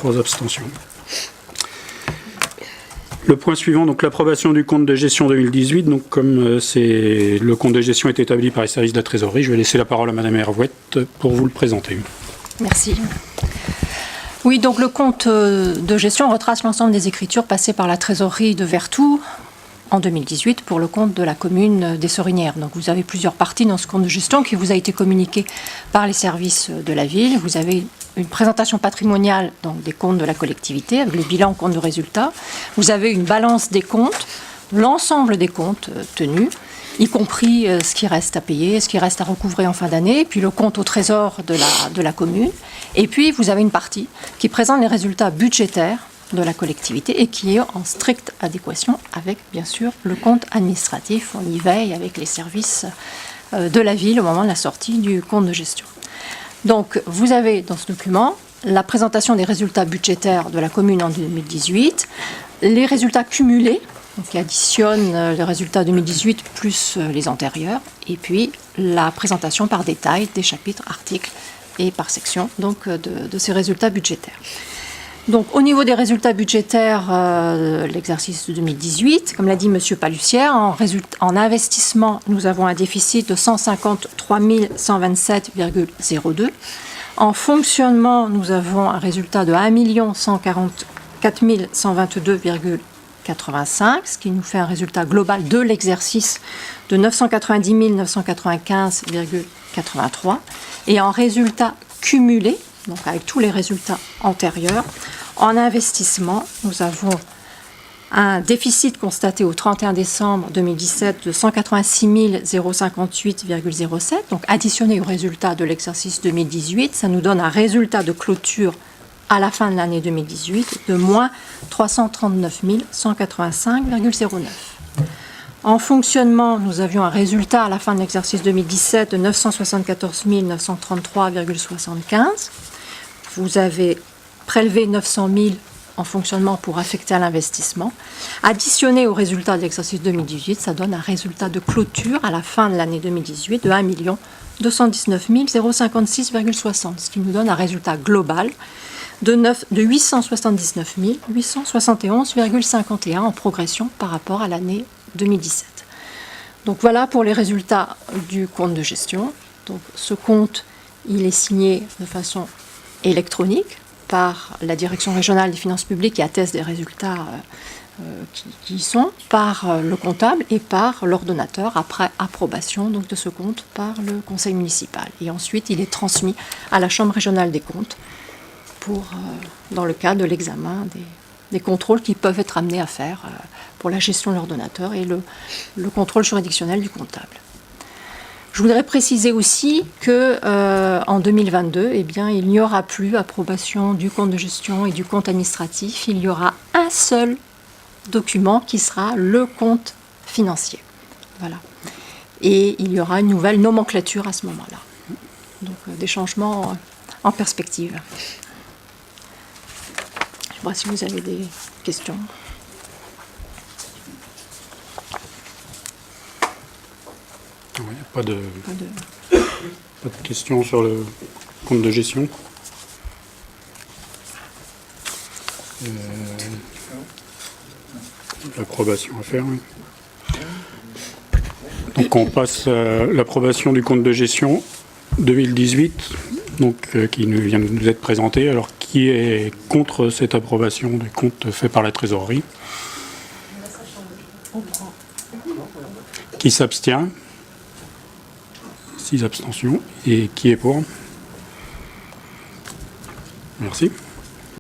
3 abstentions. Le point suivant, donc l'approbation du compte de gestion 2018. Donc comme le compte de gestion est établi par les services de la trésorerie, je vais laisser la parole à Madame Hervouette pour vous le présenter. Merci. Oui, donc le compte de gestion retrace l'ensemble des écritures passées par la trésorerie de Vertou en 2018 pour le compte de la commune des Sorinières. Donc vous avez plusieurs parties dans ce compte de gestion qui vous a été communiqué par les services de la ville. Vous avez une présentation patrimoniale donc des comptes de la collectivité avec le bilan compte de résultats. Vous avez une balance des comptes, l'ensemble des comptes tenus, y compris ce qui reste à payer, ce qui reste à recouvrer en fin d'année, puis le compte au trésor de la commune. Et puis vous avez une partie qui présente les résultats budgétaires de la collectivité et qui est en stricte adéquation avec, bien sûr, le compte administratif. On y veille avec les services de la ville au moment de la sortie du compte de gestion. Donc, vous avez dans ce document la présentation des résultats budgétaires de la commune en 2018, les résultats cumulés, donc qui additionnent les résultats 2018 plus les antérieurs, et puis la présentation par détail des chapitres, articles et par section donc, de ces résultats budgétaires. Donc, au niveau des résultats budgétaires, l'exercice 2018, comme l'a dit M. Palussière, en investissement, nous avons un déficit de 153 127,02. En fonctionnement, nous avons un résultat de 1 144 122,85, ce qui nous fait un résultat global de l'exercice de 990 995,83. Et en résultat cumulé, donc avec tous les résultats antérieurs, en investissement, nous avons un déficit constaté au 31 décembre 2017 de 186 058,07. Donc additionné au résultat de l'exercice 2018, ça nous donne un résultat de clôture à la fin de l'année 2018 de moins 339 185,09. En fonctionnement, nous avions un résultat à la fin de l'exercice 2017 de 974 933,75. Vous avez prélevé 900 000 en fonctionnement pour affecter à l'investissement. Additionné au résultat de l'exercice 2018, ça donne un résultat de clôture à la fin de l'année 2018 de 1 219 056,60, ce qui nous donne un résultat global de 879 871,51 en progression par rapport à l'année 2017. Donc voilà pour les résultats du compte de gestion. Donc ce compte, il est signé de façon électronique par la Direction régionale des finances publiques qui atteste des résultats qui y sont, par le comptable et par l'ordonnateur après approbation donc, de ce compte par le conseil municipal. Et ensuite, il est transmis à la Chambre régionale des comptes dans le cadre de l'examen des contrôles qui peuvent être amenés à faire pour la gestion de l'ordonnateur et le contrôle juridictionnel du comptable. Je voudrais préciser aussi qu'en 2022, eh bien, il n'y aura plus approbation du compte de gestion et du compte administratif. Il y aura un seul document qui sera le compte financier. Voilà. Et il y aura une nouvelle nomenclature à ce moment-là. Donc des changements en perspective. Je vois si vous avez des questions. Oui, pas de questions sur le compte de gestion. L'approbation à faire. Oui. Donc on passe à l'approbation du compte de gestion 2018, donc, qui vient de nous être présenté. Alors qui est contre cette approbation du compte fait par la trésorerie? Qui s'abstient? 6 abstentions. Et qui est pour? Merci.